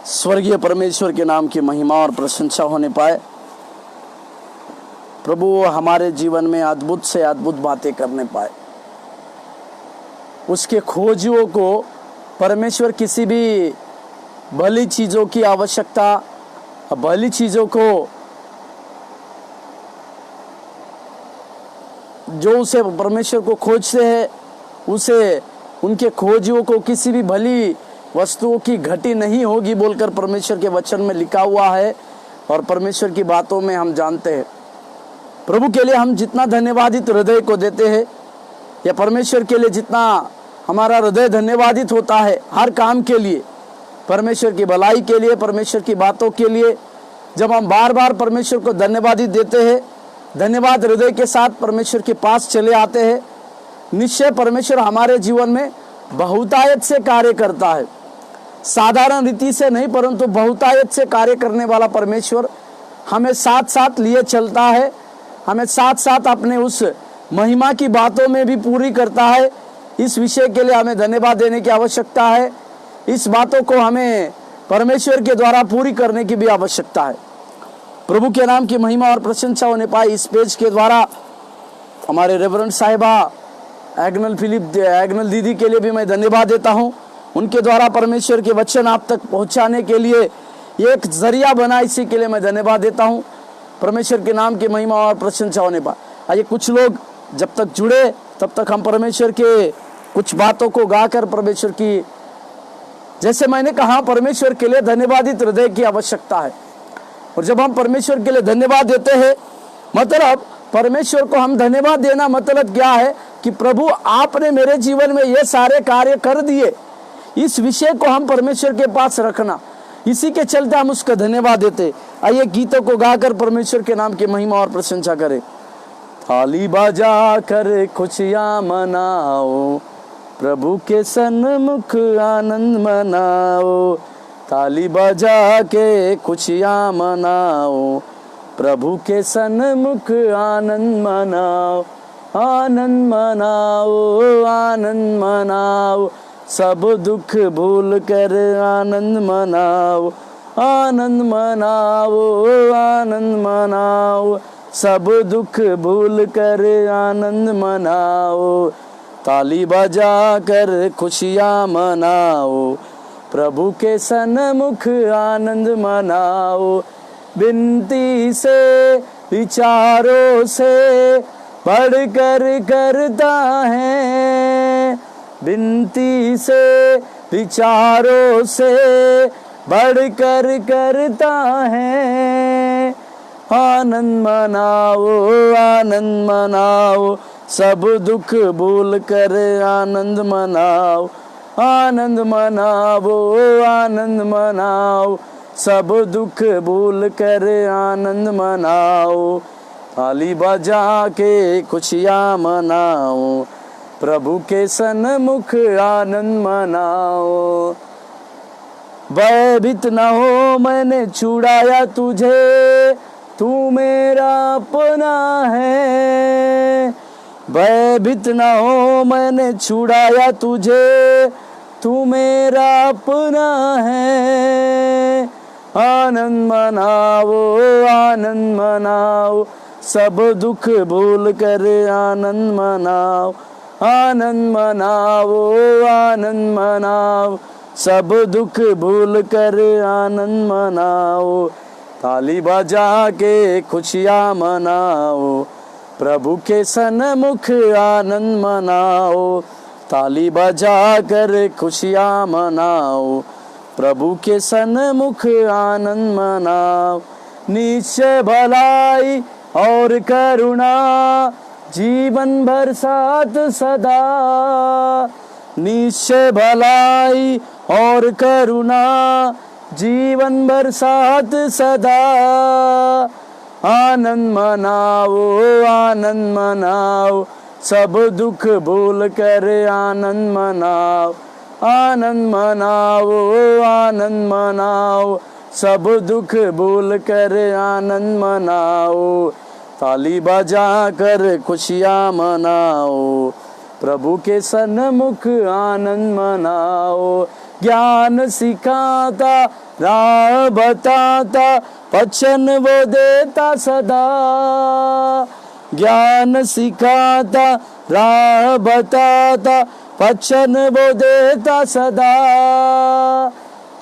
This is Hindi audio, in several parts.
स्वर्गीय परमेश्वर के नाम की महिमा और प्रशंसा होने पाए। प्रभु हमारे जीवन में अद्भुत से अद्भुत बातें करने पाए। उसके खोजियों को परमेश्वर किसी भी भली चीज़ों की आवश्यकता, भली चीज़ों को जो उसे परमेश्वर को खोजते हैं, उसे उनके खोजियों को किसी भी भली वस्तुओं की घटी नहीं होगी बोलकर परमेश्वर के वचन में लिखा हुआ है। और परमेश्वर की बातों में हम जानते हैं। प्रभु के लिए हम जितना धन्यवादित हृदय को देते हैं, या परमेश्वर के लिए जितना हमारा हृदय धन्यवादित होता है हर काम के लिए, परमेश्वर की भलाई के लिए, परमेश्वर की बातों के लिए, जब हम बार बार परमेश्वर को धन्यवादित देते हैं, धन्यवाद हृदय के साथ परमेश्वर के पास चले आते हैं, निश्चय परमेश्वर हमारे जीवन में बहुतायत से कार्य करता है। साधारण रीति से नहीं, परंतु बहुतायत से कार्य करने वाला परमेश्वर हमें साथ साथ लिए चलता है, हमें साथ साथ अपने उस महिमा की बातों में भी पूरी करता है। इस विषय के लिए हमें धन्यवाद देने की आवश्यकता है। इस बातों को हमें परमेश्वर के द्वारा पूरी करने की भी आवश्यकता है। प्रभु के नाम की महिमा और प्रशंसा होने पाए। इस पेज के द्वारा हमारे रेवरेंड साहिबा एग्नल दीदी के लिए भी मैं धन्यवाद देता हूँ। उनके द्वारा परमेश्वर के वचन आप तक पहुँचाने के लिए एक जरिया बना, इसी के लिए मैं धन्यवाद देता हूँ। परमेश्वर के नाम की महिमा और प्रशंसा होने पाए। आइए कुछ लोग जब तक जुड़े तब तक हम परमेश्वर के कुछ बातों को गाकर परमेश्वर की, जैसे मैंने कहा, परमेश्वर के लिए धन्यवादित हृदय की आवश्यकता है। और जब हम परमेश्वर के लिए धन्यवाद देते हैं, मतलब परमेश्वर को हम धन्यवाद देना मतलब क्या है कि प्रभु आपने मेरे जीवन में ये सारे कार्य कर दिए। इस विषय को हम परमेश्वर के पास रखना, इसी के चलते हम उसका धन्यवाद देते। आइए गीतों को गाकर परमेश्वर के नाम की महिमा और प्रशंसा करें। थाली बजा कर खुशियाँ मनाओ, प्रभु के सन्मुख आनंद मनाओ। ताली बजा के खुशियाँ मनाओ, प्रभु के सन्मुख आनंद मनाओ। आनंद मनाओ, आनंद मनाओ, सब दुख भूल कर आनंद मनाओ। आनंद मनाओ, आनंद मनाओ, सब दुख भूल कर आनंद मनाओ। ताली बजा कर खुशियाँ मनाओ, प्रभु के सन्मुख आनंद मनाओ। विनती से विचारों से बढ़कर करता है, विनती से विचारों से बढ़कर करता है। आनंद मनाओ, आनंद मनाओ, सब दुख भूल कर आनंद मनाओ। आनंद मनाओ, आनंद मनाओ, सब दुख भूल कर आनंद मनाओ। ताली बजा के खुशियाँ मनाओ, प्रभु के सन्मुख आनंद मनाओ। भयभीत न हो, मैंने छुड़ाया तुझे, तू मेरा अपना है। भयभीत न हो, मैंने छुड़ाया तुझे, तू मेरा अपना है। आनंद मनाओ, आनंद मनाओ, सब दुख भूल कर आनंद मनाओ। आनंद मनाओ, आनंद मनाओ, सब दुख भूल कर आनंद मनाओ। ताली बजा के खुशियाँ मनाओ, प्रभु के सन्मुख आनंद मनाओ। ताली बजा कर खुशियाँ मनाओ, प्रभु के सन्मुख आनंद मनाओ। निश्चय भलाई और करुणा जीवन भर साथ सदा। निश्चय भलाई और करुणा जीवन भर साथ सदा। आनंद मनाओ, आनंद मनाओ, सब दुख भूल कर आनंद मनाओ। आनंद मनाओ, आनंद मनाओ, सब दुख भूल कर आनंद मनाओ। ताली बजा कर खुशियाँ मनाओ, प्रभु के सन्मुख आनंद मनाओ। ज्ञान सिखाता राह बताता वचन वो देता सदा। ज्ञान सिखाता राह बताता वचन वो देता सदा।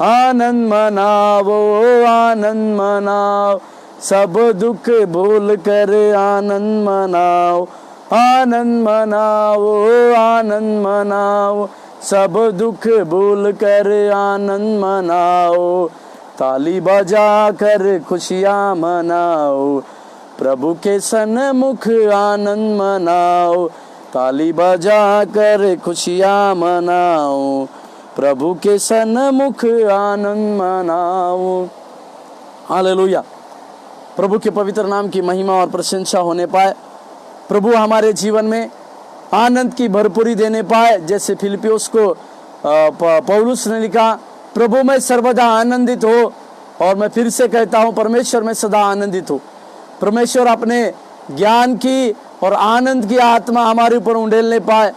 आनंद मनाओ आनंद मनाओ सब दुख भूल कर आनंद मनाओ। आनंद मनाओ आनंद मनाओ सब दुख भूल कर आनंद मनाओ। ताली बजा कर खुशियाँ मनाओ प्रभु के सन्मुख आनंद मनाओ। ताली बजा कर खुशियाँ मनाओ प्रभु के सन्मुख आनंद मनाओ। हालेलुया। प्रभु के पवित्र नाम की महिमा और प्रशंसा होने पाए। प्रभु हमारे जीवन में आनंद की भरपूरी देने पाए। जैसे फिलिपियोस को पौलुस ने लिखा, प्रभु में सर्वदा आनंदित हो। और मैं फिर से कहता हूँ, परमेश्वर में सदा आनंदित हो। परमेश्वर अपने ज्ञान की और आनंद की आत्मा हमारे ऊपर उंडेलने पाए।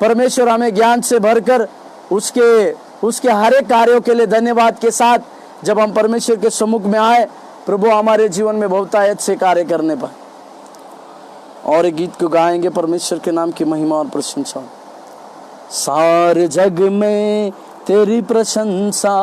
परमेश्वर हमें ज्ञान से भरकर उसके हर एक कार्यों के लिए धन्यवाद के साथ जब हम परमेश्वर के सम्मुख में आए, प्रभु हमारे जीवन में बहुतायत से कार्य करने पाए। और एक गीत को गाएंगे, परमेश्वर के नाम की महिमा और प्रशंसा। सारे जग में तेरी प्रशंसा,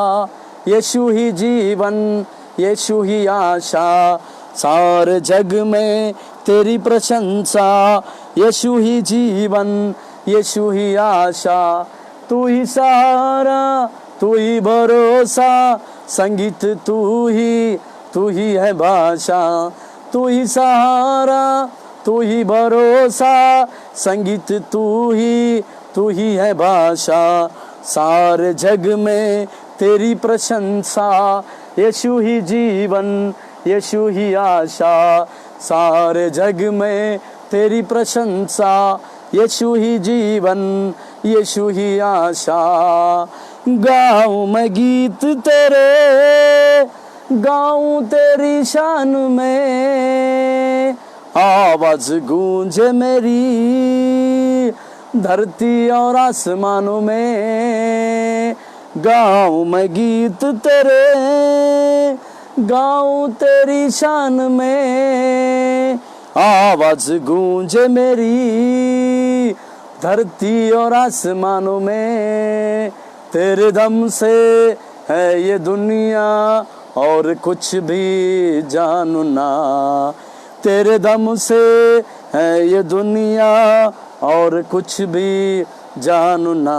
यीशु ही जीवन यीशु ही आशा। सारे जग में तेरी प्रशंसा, यीशु ही जीवन यीशु ही आशा। तू ही सहारा तू ही भरोसा, संगीत तू ही है भाषा। तू ही सहारा तू ही भरोसा, संगीत तू ही है भाषा। सारे जग में तेरी प्रशंसा, यीशु ही जीवन यीशु ही आशा। सारे जग में तेरी प्रशंसा, यीशु ही जीवन यीशु ही आशा। गाऊं मैं गीत तेरे, गाऊं तेरी शान में, आवाज गूंजे मेरी धरती और आसमानों में। गाऊं मैं गीत तेरे, गाऊं तेरी शान में, आवाज गूंजे मेरी धरती और आसमानों में। तेरे दम से है ये दुनिया और कुछ भी जानू ना। तेरे दम से है ये दुनिया और कुछ भी जानू ना।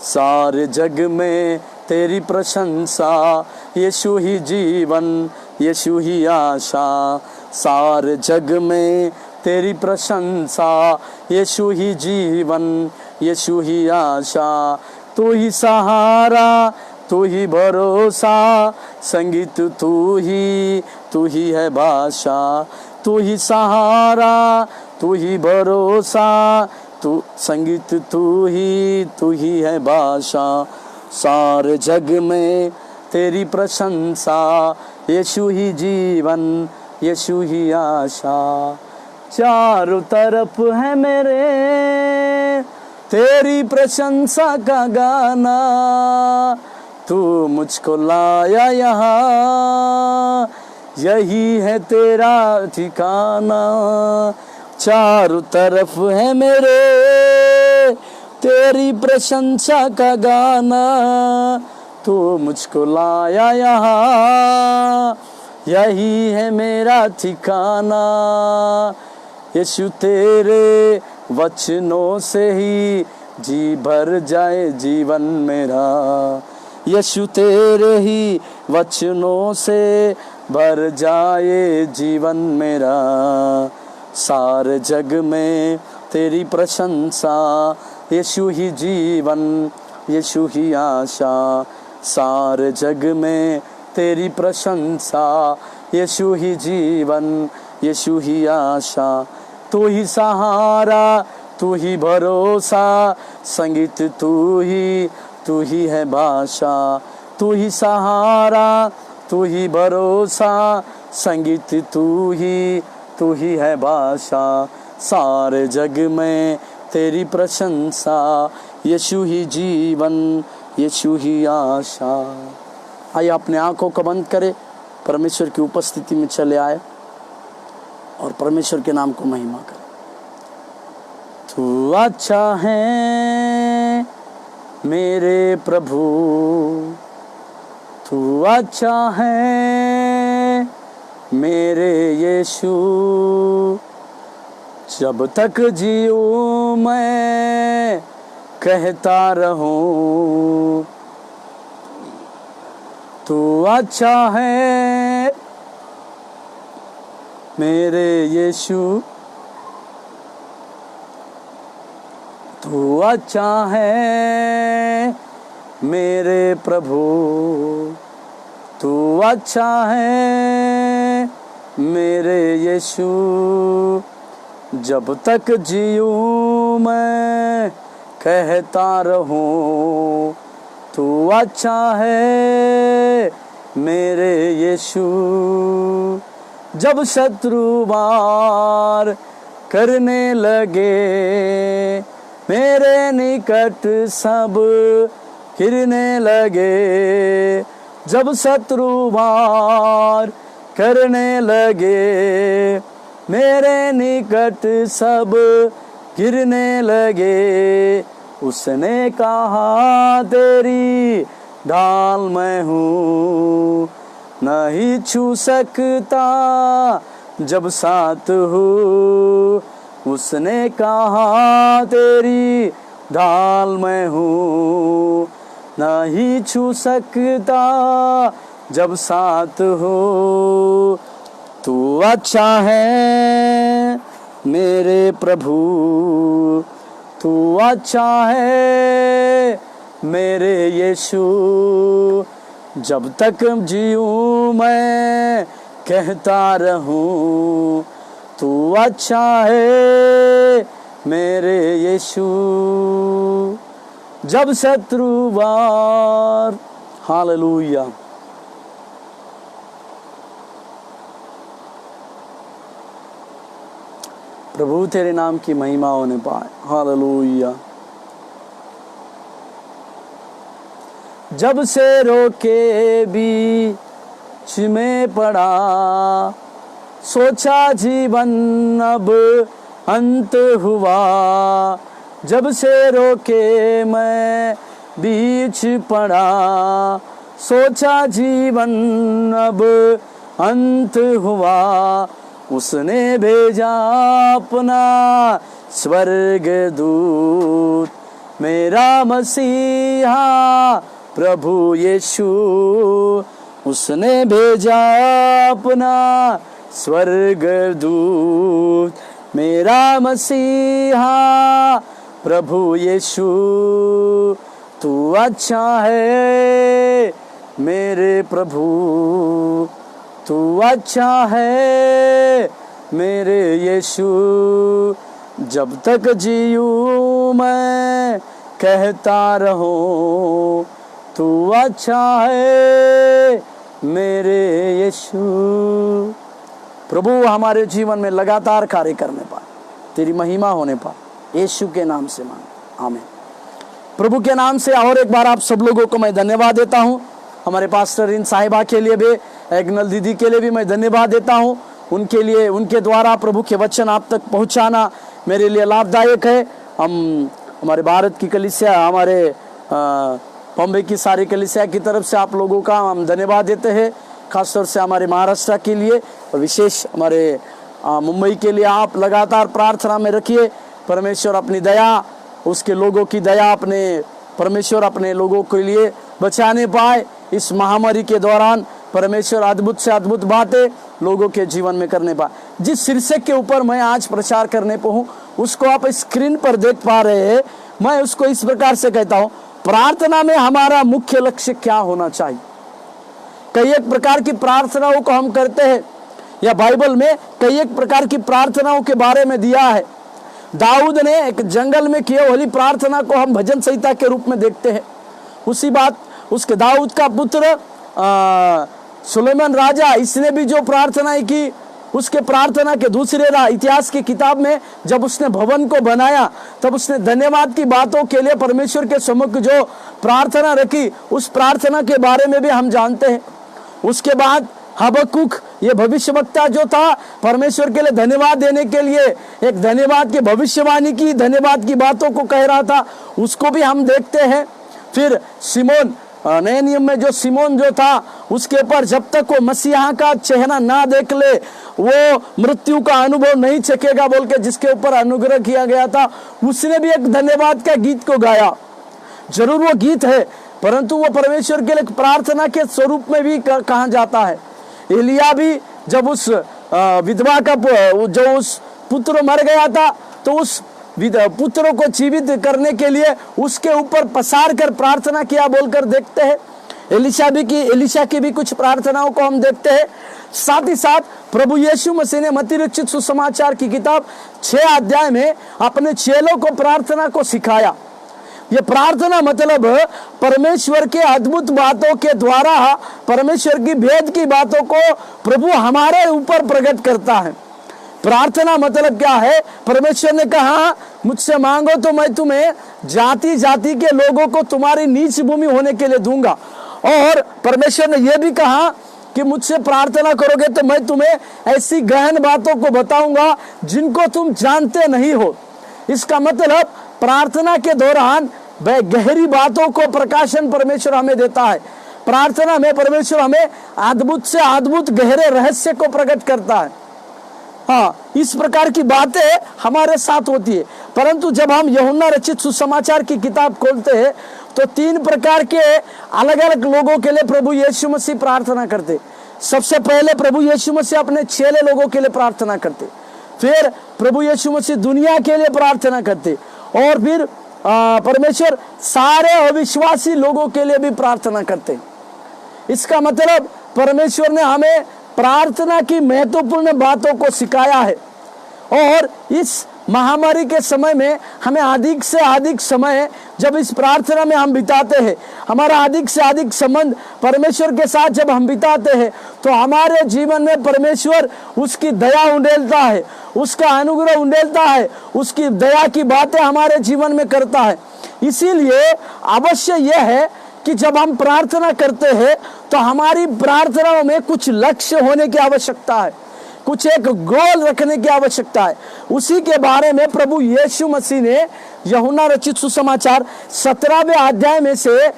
सारे जग में तेरी प्रशंसा, यीशु ही जीवन यीशु ही आशा। सारे जग में तेरी प्रशंसा, यीशु ही जीवन यीशु ही आशा। तू ही सहारा तू ही भरोसा, संगीत तू ही है भाषा। तू ही सहारा तू ही भरोसा, तू संगीत तू ही है भाषा। सारे जग में तेरी प्रशंसा, यीशु ही जीवन यीशु ही आशा। चारों तरफ है मेरे तेरी प्रशंसा का गाना। तू मुझको लाया यहाँ, यही है तेरा ठिकाना। चारों तरफ है मेरे तेरी प्रशंसा का गाना। तू मुझको लाया यहाँ, यही है मेरा ठिकाना। यीशु तेरे वचनों से ही जी भर जाए जीवन मेरा। यीशु तेरे ही वचनों से भर जाए जीवन मेरा। सारे जग में तेरी प्रशंसा, यीशु ही जीवन यीशु ही आशा। सारे जग में तेरी प्रशंसा, यीशु ही जीवन यीशु ही आशा। तू ही सहारा तू ही भरोसा, संगीत तू ही है भाषा। तू ही सहारा तू ही भरोसा, संगीत तू ही है भाषा। सारे जग में तेरी प्रशंसा, यीशु ही जीवन यीशु ही आशा। आइए अपने आंखों को बंद करें, परमेश्वर की उपस्थिति में चले आए और परमेश्वर के नाम को महिमा करें। तू अच्छा है मेरे प्रभु, तू अच्छा है मेरे यीशु, जब तक जीऊं मैं कहता रहूं, तू अच्छा है मेरे यीशु, तू अच्छा है मेरे प्रभु, तू अच्छा है मेरे यीशु, जब तक जीऊं मैं कहता रहूं, तू अच्छा है मेरे यीशु। जब शत्रु वार करने लगे, मेरे निकट सब गिरने लगे, जब शत्रु वार करने लगे, मेरे निकट सब गिरने लगे, उसने कहा तेरी ढाल मैं हूँ, नहीं छू सकता जब साथ हूँ, उसने कहा तेरी ढाल मैं हूँ, नहीं छू सकता जब साथ हूँ, तू अच्छा है मेरे प्रभु, तू अच्छा है मेरे यीशु, जब तक जीऊं मैं कहता रहूं, तू अच्छा है मेरे यीशु। जब शत्रु वार, हालेलुया, प्रभु तेरे नाम की महिमा होने पाए, हालेलुया। जब से रोके बीच में पड़ा, सोचा जीवन अब अंत हुआ, जब से रोके मैं बीच पड़ा, सोचा जीवन अब अंत हुआ, उसने भेजा अपना स्वर्गदूत, मेरा मसीहा प्रभु यीशु, उसने भेजा अपना स्वर्गदूत, मेरा मसीहा प्रभु यीशु, तू अच्छा है मेरे प्रभु, तू अच्छा है मेरे यीशु, जब तक जीऊं मैं कहता रहूं, तू अच्छा है मेरे यीशु। प्रभु हमारे जीवन में लगातार कार्य करने पाए, तेरी महिमा होने पाए, यीशु के नाम से मांग, आमीन। प्रभु के नाम से और एक बार आप सब लोगों को मैं धन्यवाद देता हूँ। हमारे पास्टर इन साहिबा के लिए भी, एग्नल दीदी के लिए भी मैं धन्यवाद देता हूँ। उनके लिए, उनके द्वारा प्रभु के वचन आप तक पहुँचाना मेरे लिए लाभदायक है। हमारे भारत की कलीसिया, हमारे बॉम्बे की सारी कलीसिया की तरफ से आप लोगों का हम धन्यवाद देते हैं। खासतौर से हमारे महाराष्ट्र के लिए और विशेष हमारे मुंबई के लिए आप लगातार प्रार्थना में रखिए। परमेश्वर अपनी दया, उसके लोगों की दया, अपने परमेश्वर अपने लोगों के लिए बचाने पाए। इस महामारी के दौरान परमेश्वर अद्भुत से अद्भुत बातें लोगों के जीवन में करने पाए। जिस शीर्षक के ऊपर मैं आज प्रचार करने पर हूँ उसको आप स्क्रीन पर देख पा रहे हैं। मैं उसको इस प्रकार से कहता हूँ, प्रार्थना में हमारा मुख्य लक्ष्य क्या होना चाहिए। कई एक प्रकार की प्रार्थनाओं को हम करते हैं, या बाइबल में कई एक प्रकार की प्रार्थनाओं के बारे में दिया है। दाऊद ने एक जंगल में किए वाली प्रार्थना को हम भजन संहिता के रूप में देखते हैं। उसी बात उसके दाऊद का पुत्र सुलेमान राजा, इसने भी जो प्रार्थनाएं की उसके प्रार्थना के दूसरे राह इतिहास की किताब में जब उसने भवन को बनाया तब उसने धन्यवाद की बातों के लिए परमेश्वर के सम्मुख जो प्रार्थना रखी, उस प्रार्थना के बारे में भी हम जानते हैं। उसके बाद हबक्कुक ये भविष्यवक्ता जो था, परमेश्वर के लिए धन्यवाद देने के लिए एक धन्यवाद की भविष्यवाणी की, धन्यवाद की बातों को कह रहा था, उसको भी हम देखते हैं। फिर सिमोन, नए नियम में जो सिमोन जो था, उसके ऊपर जब तक वो मसीहा का चेहरा ना देख ले वो मृत्यु का अनुभव नहीं चखेगा बोल के जिसके ऊपर अनुग्रह किया गया था, उसने भी एक धन्यवाद का गीत को गाया। जरूर वो गीत है, परंतु वो परमेश्वर के लिए प्रार्थना के स्वरूप में भी कहा जाता है। एलिया भी जब उस विधवा का जो उस पुत्र मर गया था, तो उस पुत्रों को जीवित करने के लिए उसके ऊपर पसार कर प्रार्थना किया बोलकर देखते हैं। एलिशा की भी कुछ प्रार्थनाओं को हम देखते हैं। साथ ही साथ प्रभु यीशु मसीह ने मत्ती रचित सुसमाचार की किताब 6 अध्याय में अपने चेलों को प्रार्थना को सिखाया। ये प्रार्थना मतलब परमेश्वर के अद्भुत बातों के द्वारा परमेश्वर की भेद की बातों को प्रभु हमारे ऊपर प्रकट करता है। प्रार्थना मतलब क्या है? परमेश्वर ने कहा मुझसे मांगो तो मैं तुम्हें जाति जाति के लोगों को तुम्हारी नीच भूमि होने के लिए दूंगा। और परमेश्वर ने यह भी कहा कि मुझसे प्रार्थना करोगे तो मैं तुम्हें ऐसी गहन बातों को बताऊंगा जिनको तुम जानते नहीं हो। इसका मतलब प्रार्थना के दौरान गहरी बातों को प्रकाशन परमेश्वर हमें देता है। प्रार्थना में परमेश्वर हमें अद्भुत से अद्भुत गहरे रहस्य को प्रकट करता है। हाँ, इस प्रकार की बातें हमारे साथ होती है। परंतु जब हम यूहन्ना रचित सुसमाचार की किताब खोलते हैं तो 3 प्रकार के अलग अलग लोगों के लिए प्रभु यीशु मसीह प्रार्थना करते। सबसे पहले प्रभु यीशु मसीह अपने चेले लोगों के लिए प्रार्थना करते, फिर प्रभु यीशु मसीह दुनिया के लिए प्रार्थना करते, और फिर परमेश्वर सारे अविश्वासी लोगों के लिए भी प्रार्थना करते। इसका मतलब परमेश्वर ने हमें प्रार्थना की महत्वपूर्ण बातों को सिखाया है। और इस महामारी के समय में हमें अधिक से अधिक समय जब इस प्रार्थना में हम बिताते हैं, हमारा अधिक से अधिक संबंध परमेश्वर के साथ जब हम बिताते हैं, तो हमारे जीवन में परमेश्वर उसकी दया उंडेलता है, उसका अनुग्रह उंडेलता है, उसकी दया की बातें हमारे जीवन में करता है। इसीलिए अवश्य यह है कि जब हम प्रार्थना करते हैं तो हमारी प्रार्थनाओं में कुछ लक्ष्य होने की आवश्यकता है, कुछ एक गोल रखने की आवश्यकता है। उसी के बारे में प्रभु यीशु मसीह ने यूहन्ना रचित सुसमाचार 17वें अध्याय में से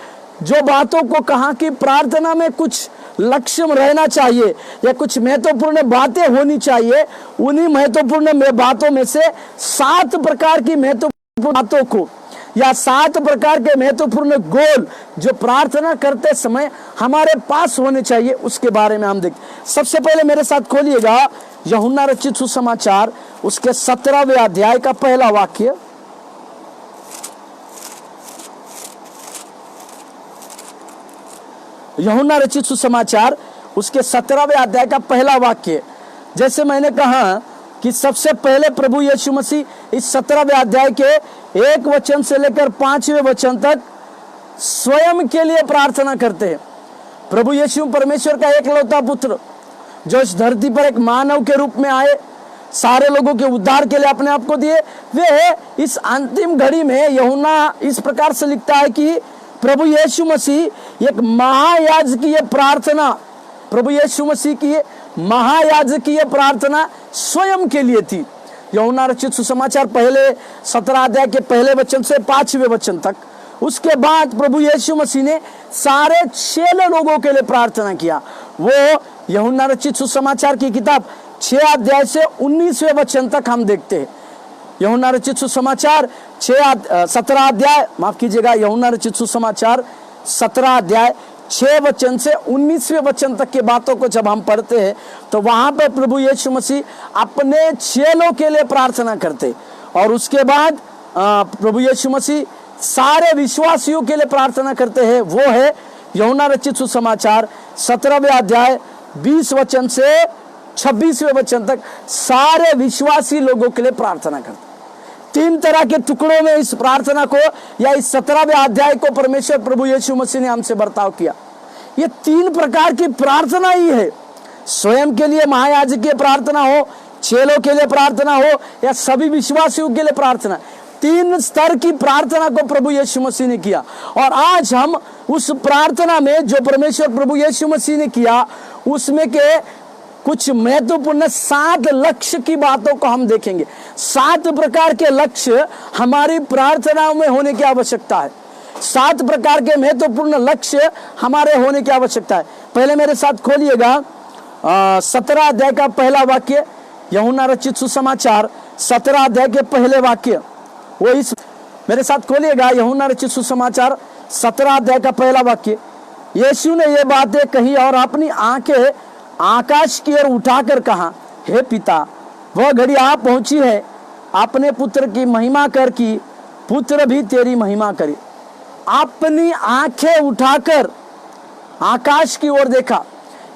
जो बातों को कहा कि प्रार्थना में कुछ लक्ष्य रहना चाहिए या कुछ महत्वपूर्ण बातें होनी चाहिए, उन्हीं महत्वपूर्ण बातों में से 7 प्रकार की महत्वपूर्ण बातों को या 7 प्रकार के महत्वपूर्ण गोल जो प्रार्थना करते समय हमारे पास होने चाहिए, उसके बारे में हम देखें। सबसे पहले मेरे साथ खोलिएगा यूहन्ना रचित सुसमाचार उसके 17वें अध्याय का पहला वाक्य। यूहन्ना रचित सुसमाचार उसके 17वें अध्याय का पहला वाक्य। जैसे मैंने कहा कि सबसे पहले प्रभु यीशु मसीह इस 17वें अध्याय के 1 वचन से लेकर 5वें वचन तक स्वयं के लिए प्रार्थना करते हैं। प्रभु यीशु परमेश्वर का एकलौता पुत्र जो इस धरती पर एक मानव के रूप में आए, सारे लोगों के उद्धार के लिए अपने आप को दिए, वे इस अंतिम घड़ी में यूहन्ना इस प्रकार से लिखता है कि प्रभु यीशु मसीह एक महायाजकीय प्रार्थना, प्रभु यीशु मसीह की महायाजकीय प्रार्थना स्वयं के लिए थी। यूहन्ना रचित सुसमाचार पहले 17 अध्याय के पहले वचन से 5वें वचन तक। उसके बाद प्रभु यीशु मसीह ने सारे चेले लोगों के लिए प्रार्थना किया। वो यूहन्ना रचित सुसमाचार की किताब 6 अध्याय से 19वें वचन तक हम देखते हैं। यूहन्ना रचित सुसमाचार 17 अध्याय, माफ कीजिएगा, यूहन्ना रचित सुसमाचार 17 अध्याय 6 वचन से 19वें वचन तक की बातों को जब हम पढ़ते हैं तो वहां पर प्रभु यीशु मसीह अपने चेलों के लिए प्रार्थना करते, और उसके बाद प्रभु यीशु मसीह सारे विश्वासियों के लिए प्रार्थना करते हैं। वो है यूहन्ना रचित सुसमाचार 17वें अध्याय 20 वचन से 26वें वचन तक सारे विश्वासी लोगों के लिए प्रार्थना करते। 3 तरह के टुकड़ों में इस प्रार्थना को या इस 17वें अध्याय को परमेश्वर प्रभु यीशु मसीह ने हमसे बर्ताव किया। ये 3 प्रकार की प्रार्थना ही है। स्वयं के लिए महायाजकीय प्रार्थना हो, चेलों के लिए प्रार्थना हो, या सभी विश्वासियों के लिए प्रार्थना, 3 स्तर की प्रार्थना को प्रभु यीशु मसीह ने किया। और आज हम उस प्रार्थना में जो परमेश्वर प्रभु यीशु मसीह ने किया, उसमें के कुछ महत्वपूर्ण 7 लक्ष्य की बातों को हम देखेंगे। 7 प्रकार के लक्ष्य हमारी प्रार्थनाओं में होने की आवश्यकता है। 7 प्रकार के महत्वपूर्ण लक्ष्य हमारे होने की आवश्यकता है। पहले मेरे साथ खोलिएगा 17 अध्याय का पहला वाक्य, यूहन्ना रचित सुसमाचार 17 अध्याय के पहले वाक्य। वो इस मेरे साथ खोलिएगा यूहन्ना रचित सुसमाचार 17 अध्याय का पहला वाक्य। यीशु ने ये बातें कही और अपनी आंखें आकाश की ओर उठाकर कहा, हे पिता, वह घड़ी आ पहुंची है, अपने पुत्र की महिमा कर कि पुत्र भी तेरी महिमा करे। अपनी आंखें उठाकर आकाश की ओर देखा।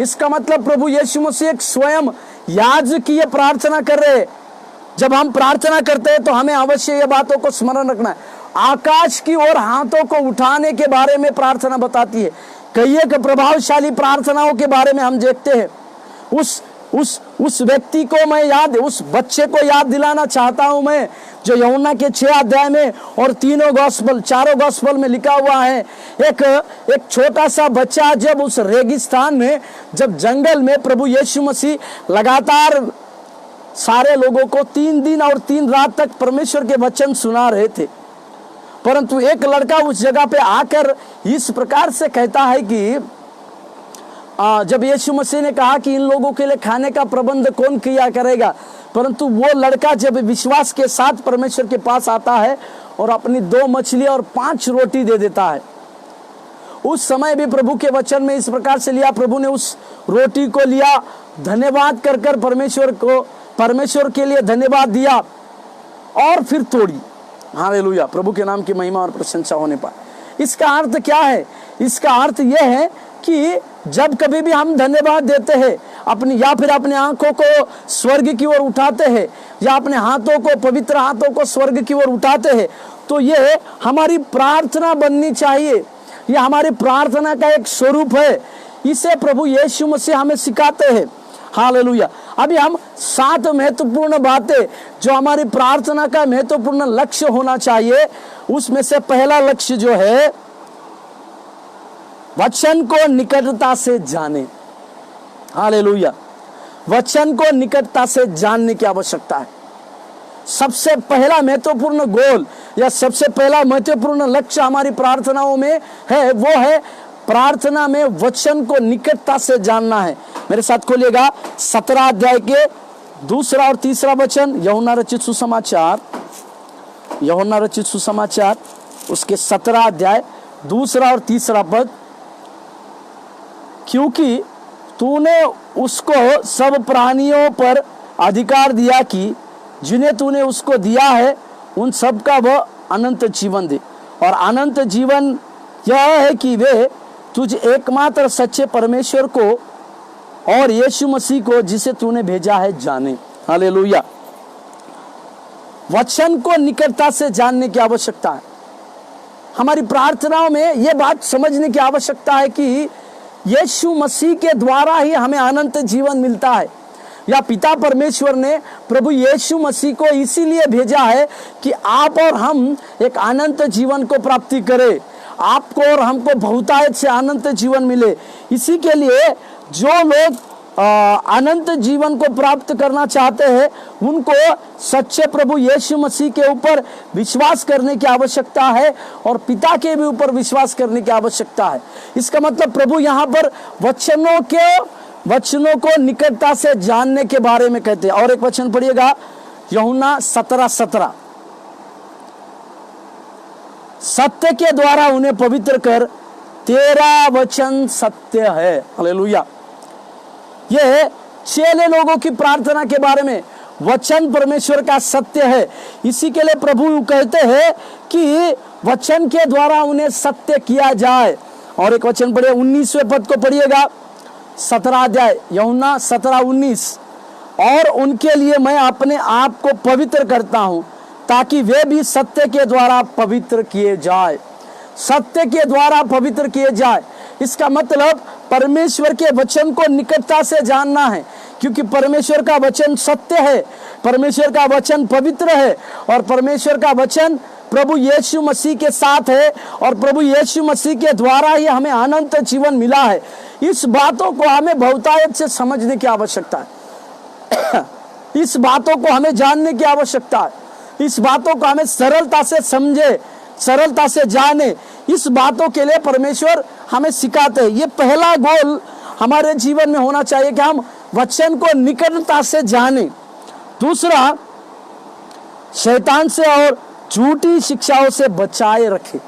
इसका मतलब प्रभु यीशु मसीह एक स्वयं याजकीय प्रार्थना कर रहे हैं। जब हम प्रार्थना करते हैं तो हमें अवश्य ये बातों को स्मरण रखना है। आकाश की ओर हाथों को उठाने के बारे में प्रार्थना बताती है। कई एक प्रभावशाली प्रार्थनाओं के बारे में हम देखते हैं। उस व्यक्ति को मैं उस बच्चे को याद दिलाना चाहता हूं मैं, जो यूहन्ना के 6 अध्याय में और चारों गॉस्पेल में लिखा हुआ है। एक छोटा सा बच्चा जब उस रेगिस्तान में, जब जंगल में प्रभु यीशु मसीह लगातार सारे लोगों को 3 दिन और 3 रात तक परमेश्वर के वचन सुना रहे थे, परंतु एक लड़का उस जगह पे आकर इस प्रकार से कहता है कि जब यीशु मसीह ने कहा कि इन लोगों के लिए खाने का प्रबंध कौन किया करेगा, परंतु वो लड़का जब विश्वास के साथ परमेश्वर के पास आता है और अपनी 2 मछली और 5 रोटी दे देता है। उस समय भी प्रभु के वचन में इस प्रकार से लिया, प्रभु ने उस रोटी को लिया, धन्यवाद कर परमेश्वर के लिए धन्यवाद दिया और फिर तोड़ी। हालेलुया, प्रभु के नाम की महिमा और प्रशंसा होने पाए। इसका अर्थ क्या है? इसका अर्थ यह है कि जब कभी भी हम धन्यवाद देते हैं या फिर अपने आंखों को स्वर्ग की ओर उठाते हैं या अपने हाथों को, पवित्र हाथों को स्वर्ग की ओर उठाते हैं, तो ये हमारी प्रार्थना बननी चाहिए। ये हमारी प्रार्थना का एक स्वरूप है। इसे प्रभु यीशु मसीह हमें सिखाते हैं। हालेलुया। अभी हम 7 महत्वपूर्ण बातें जो हमारी प्रार्थना का महत्वपूर्ण लक्ष्य होना चाहिए, उसमें से पहला लक्ष्य जो है, वचन को निकटता से जाने। हालेलुया। वचन को निकटता से जानने की आवश्यकता है। सबसे पहला महत्वपूर्ण गोल या सबसे पहला महत्वपूर्ण लक्ष्य हमारी प्रार्थनाओं में है, वो है प्रार्थना में वचन को निकटता से जानना है। मेरे साथ खोलिएगा 17 अध्याय के 2 और 3 वचन, यूहन्ना रचित सुसमाचार उसके 17 अध्याय 2 और 3 पद। क्योंकि तूने उसको सब प्राणियों पर अधिकार दिया कि जिन्हें तूने उसको दिया है उन सब का वह अनंत जीवन दे, और अनंत जीवन यह है कि वे तुझ एकमात्र सच्चे परमेश्वर को और यीशु मसीह को जिसे तूने भेजा है जाने। हालेलुया। वचन को निकटता से जानने की आवश्यकता है। हमारी प्रार्थनाओं में यह बात समझने की आवश्यकता है कि यीशु मसीह के द्वारा ही हमें अनंत जीवन मिलता है, या पिता परमेश्वर ने प्रभु यीशु मसीह को इसीलिए भेजा है कि आप और हम एक अनंत जीवन को प्राप्ति करें, आपको और हमको बहुतायत से अनंत जीवन मिले। इसी के लिए जो लोग अनंत जीवन को प्राप्त करना चाहते हैं, उनको सच्चे प्रभु यीशु मसीह के ऊपर विश्वास करने की आवश्यकता है और पिता के भी ऊपर विश्वास करने की आवश्यकता है। इसका मतलब प्रभु यहाँ पर वचनों को निकटता से जानने के बारे में कहते हैं। और एक वचन पढ़िएगा, यूहन्ना 17:17। सत्य के द्वारा उन्हें पवित्र कर, तेरा वचन सत्य है। हालेलुया। यह चेले लोगों की प्रार्थना के बारे में, वचन परमेश्वर का सत्य है। इसी के लिए प्रभु कहते हैं कि वचन के द्वारा उन्हें सत्य किया जाए। और एक वचन पढ़िए, 19वें पद को पढ़िएगा, 17 अध्याय यूहन्ना 17:19। और उनके लिए मैं अपने आप को पवित्र करता हूं ताकि वे भी सत्य के द्वारा पवित्र किए जाए। सत्य के द्वारा पवित्र किए जाए। इसका मतलब परमेश्वर के वचन को निकटता से जानना है, क्योंकि परमेश्वर का वचन सत्य है, परमेश्वर का वचन पवित्र है और परमेश्वर का वचन प्रभु यीशु मसीह के साथ है और प्रभु यीशु मसीह के द्वारा ही हमें अनंत जीवन मिला है। इस बातों को हमें बहुतायत से समझने की आवश्यकता है। इस बातों को हमें जानने की आवश्यकता है। इस बातों को हमें सरलता से समझे, सरलता से जाने, इस बातों के लिए परमेश्वर हमें सिखाते हैं। ये पहला गोल हमारे जीवन में होना चाहिए कि हम वचन को निकटता से जाने। दूसरा, शैतान से और झूठी शिक्षाओं से बचाए रखें।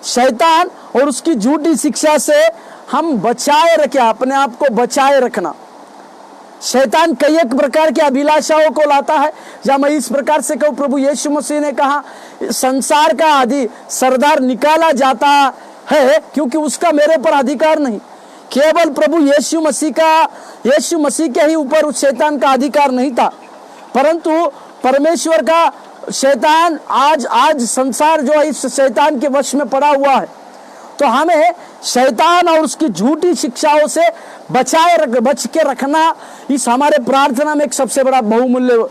शैतान और उसकी झूठी शिक्षा से हम बचाए रखें, अपने आप को बचाए रखना। शैतान कई एक प्रकार की अभिलाषाओं को लाता है, या मैं इस प्रकार से कहूँ, प्रभु यीशु मसीह ने कहा संसार का आदि सरदार निकाला जाता है क्योंकि उसका मेरे पर अधिकार नहीं। केवल प्रभु यीशु मसीह के ही ऊपर उस शैतान का अधिकार नहीं था, परंतु परमेश्वर का शैतान आज संसार जो है इस शैतान के वश में पड़ा हुआ है। तो हमें शैतान और उसकी झूठी शिक्षाओं से बच के रखना इस हमारे प्रार्थना में एक सबसे बड़ा बहुमूल्य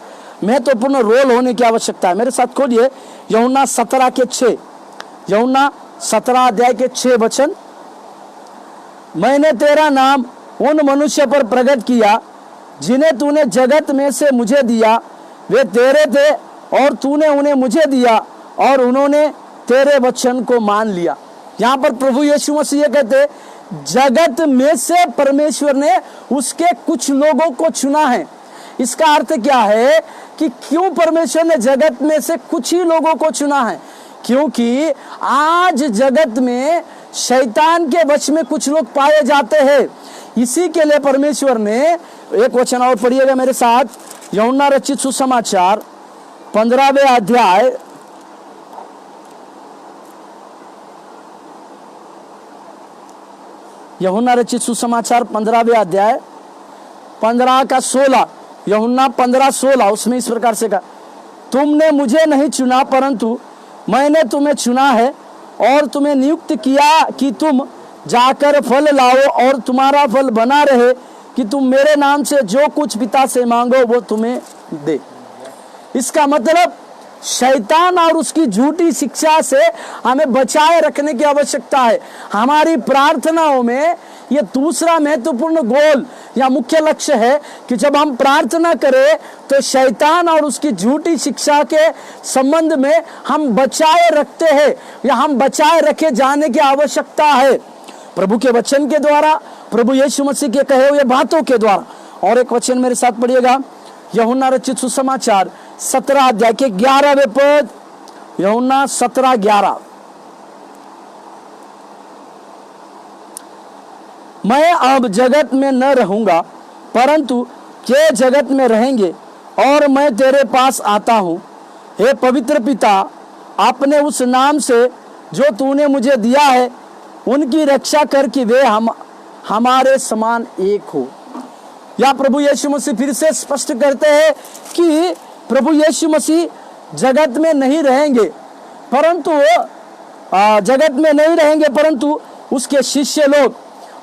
महत्वपूर्ण रोल होने की आवश्यकता है। मेरे साथ खोलिए यूहन्ना 17:6, यूहन्ना 17 अध्याय के 6 वचन। मैंने तेरा नाम उन मनुष्य पर प्रकट किया जिन्हें तूने जगत में से मुझे दिया, वे तेरे थे और तूने उन्हें मुझे दिया और उन्होंने तेरे वचन को मान लिया। यहाँ पर प्रभु यीशु मसीह कहते जगत में से परमेश्वर ने उसके कुछ लोगों को चुना है। इसका अर्थ क्या है कि क्यों परमेश्वर ने जगत में से कुछ ही लोगों को चुना है? क्योंकि आज जगत में शैतान के वश में कुछ लोग पाए जाते हैं। इसी के लिए परमेश्वर ने, एक वचन और पढ़िएगा मेरे साथ, यूहन्ना रचित सुसमाचार 15वें अध्याय यूहन्ना रचित सुसमाचार 15वें अध्याय 15 का 16, यूहन्ना 15:16, उसमें इस प्रकार से कहा, तुमने मुझे नहीं चुना परंतु मैंने तुम्हें चुना है और तुम्हें नियुक्त किया कि तुम जाकर फल लाओ और तुम्हारा फल बना रहे, कि तुम मेरे नाम से जो कुछ पिता से मांगो वो तुम्हें दे। इसका मतलब शैतान और उसकी झूठी शिक्षा से हमें बचाए रखने की आवश्यकता है। हमारी प्रार्थनाओं में ये दूसरा महत्वपूर्ण गोल या मुख्य लक्ष्य है कि जब हम प्रार्थना करें तो शैतान और उसकी झूठी शिक्षा के संबंध में हम बचाए रखते हैं या हम बचाए रखे जाने की आवश्यकता है, प्रभु के वचन के द्वारा, प्रभु यीशु मसीह के कहे हुए बातों के द्वारा। और एक वचन मेरे साथ पढ़िएगा, यूहन्ना रचित सुसमाचार 17 अध्याय के 11वें पद, यूहन्ना 17:11। मैं अब जगत में न रहूंगा परंतु ये जगत में रहेंगे और मैं तेरे पास आता हूं। हे पवित्र पिता, अपने उस नाम से जो तूने मुझे दिया है उनकी रक्षा कर कि वे हमारे समान एक हो। या प्रभु यीशु मसीह फिर से स्पष्ट करते हैं कि प्रभु यीशु मसीह जगत में नहीं रहेंगे परंतु उसके शिष्य लोग,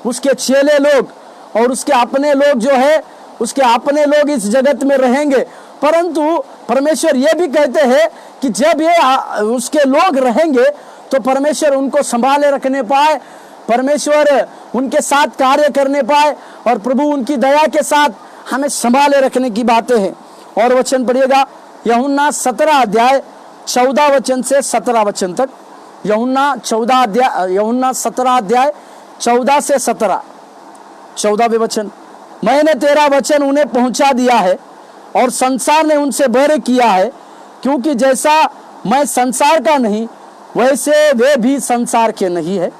उसके चेले लोग और उसके अपने लोग जो है, उसके अपने लोग इस जगत में रहेंगे। परंतु परमेश्वर ये भी कहते हैं कि जब ये उसके लोग रहेंगे तो परमेश्वर उनको संभाले रखने पाए, परमेश्वर उनके साथ कार्य करने पाए और प्रभु उनकी दया के साथ हमें संभाले रखने की बातें हैं। और वचन पढ़िएगा, यूहन्ना 17 अध्याय 14 वचन से 17 वचन तक। यूहन्ना 17 अध्याय 14 से 17, 14वें वचन। मैंने तेरा वचन उन्हें पहुंचा दिया है और संसार ने उनसे बैर किया है, क्योंकि जैसा मैं संसार का नहीं वैसे वे भी संसार के नहीं है।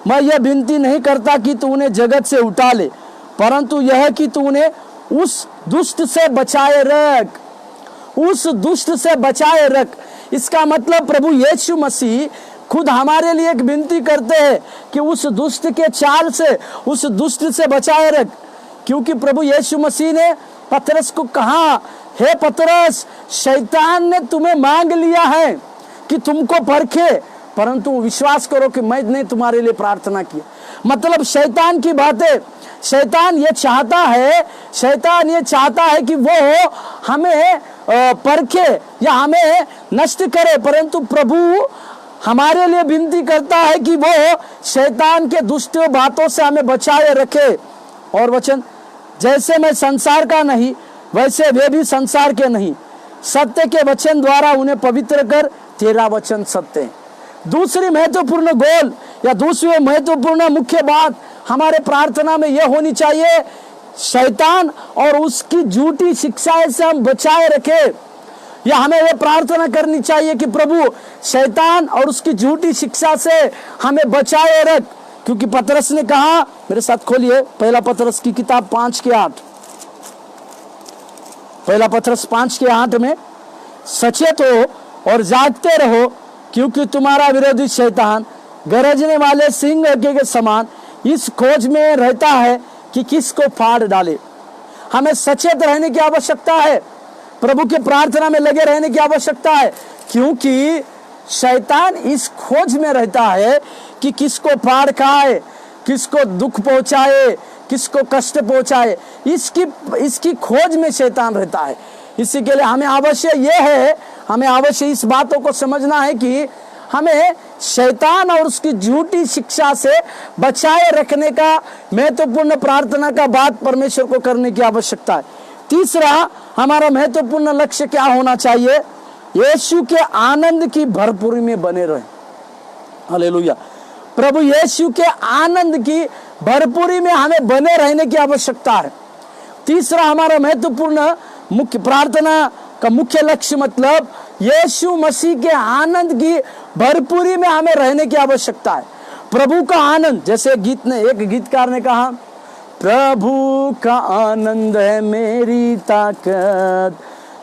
मैं यह विनती नहीं करता कि तू उन्हें जगत से उठा ले, परंतु यह कि तू उन्हें उस दुष्ट से बचाए रख, उस दुष्ट से बचाए रख। इसका मतलब प्रभु यीशु मसीह खुद हमारे लिए एक विनती करते हैं कि उस दुष्ट के चाल से, उस दुष्ट से बचाए रख। क्योंकि प्रभु यीशु मसीह ने पतरस को कहा, हे पतरस, शैतान ने तुम्हें मांग लिया है कि तुमको परखे, परंतु विश्वास करो कि मैंने तुम्हारे लिए प्रार्थना की। मतलब शैतान की बातें, शैतान ये चाहता है कि वो हमें परखे या हमें नष्ट करे, परंतु प्रभु हमारे लिए विनती करता है कि वो शैतान के दुष्ट बातों से हमें बचाए रखे। और वचन, जैसे मैं संसार का नहीं वैसे वे भी संसार के नहीं, सत्य के वचन द्वारा उन्हें पवित्र कर, तेरा वचन सत्य है। दूसरी महत्वपूर्ण गोल या दूसरी महत्वपूर्ण मुख्य बात हमारे प्रार्थना में यह होनी चाहिए, शैतान और उसकी झूठी शिक्षाएं से हम बचाए रखे। या हमें यह प्रार्थना करनी चाहिए कि प्रभु शैतान और उसकी झूठी शिक्षा से हमें बचाए रख, क्योंकि पतरस ने कहा, मेरे साथ खोलिए पहला पतरस की किताब 5:8, पहला पतरस 5:8 में, सचेत हो और जागते रहो, क्योंकि तुम्हारा विरोधी शैतान गरजने वाले सिंह के समान इस खोज में रहता है कि किसको फाड़ डाले। हमें सचेत रहने की आवश्यकता है, प्रभु के प्रार्थना में लगे रहने की आवश्यकता है, क्योंकि शैतान इस खोज में रहता है कि किसको फाड़ खाए, किसको दुख पहुंचाए, किसको कष्ट पहुंचाए। इसकी खोज में शैतान रहता है। इसी के लिए हमें अवश्य इस बातों को समझना है कि हमें शैतान और उसकी झूठी शिक्षा से बचाए रखने का महत्वपूर्ण प्रार्थना का बात परमेश्वर को करने की आवश्यकता है। तीसरा हमारा महत्वपूर्ण लक्ष्य क्या होना चाहिए? यीशु के आनंद की भरपूरी में बने रहे। हालेलुया। प्रभु यीशु के आनंद की भरपूरी में हमें बने रहने की आवश्यकता है। तीसरा हमारा महत्वपूर्ण मुख्य प्रार्थना का मुख्य लक्ष्य मतलब यीशु मसीह के आनंद की भरपूरी में हमें रहने की आवश्यकता है। प्रभु का आनंद, जैसे एक गीतकार ने कहा, प्रभु का आनंद है मेरी ताकत,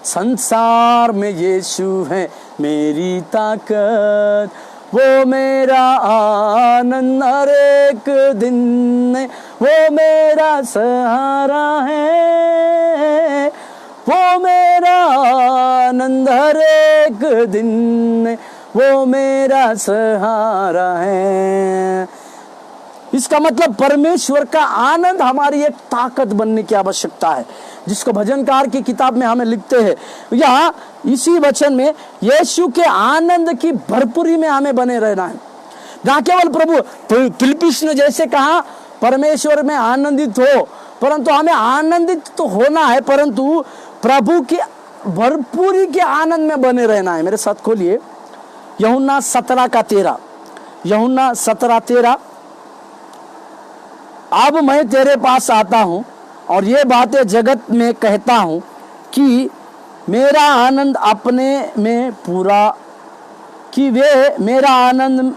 संसार में यीशु है मेरी ताकत, वो मेरा आनंद हर एक दिन में, वो मेरा सहारा है, वो मेरा आनंद हर एक दिन में, वो मेरा सहारा है। इसका मतलब परमेश्वर का आनंद हमारी एक ताकत बनने की आवश्यकता है, जिसको भजनकार की किताब में हमें लिखते हैं। यहाँ इसी वचन में यीशु के आनंद की भरपूरी में हमें बने रहना है। ना केवल प्रभु फिलिप्पिस ने जैसे कहा परमेश्वर में आनंदित हो, परंतु हमें आनंदित तो होना है, परंतु प्रभु की भरपूरी के आनंद में बने रहना है। मेरे साथ खोलिए यूहन्ना 17:13, यूहन्ना 17:13, अब मैं तेरे पास आता हूँ और ये बातें जगत में कहता हूँ कि मेरा आनंद अपने में पूरा, कि वे मेरा आनंद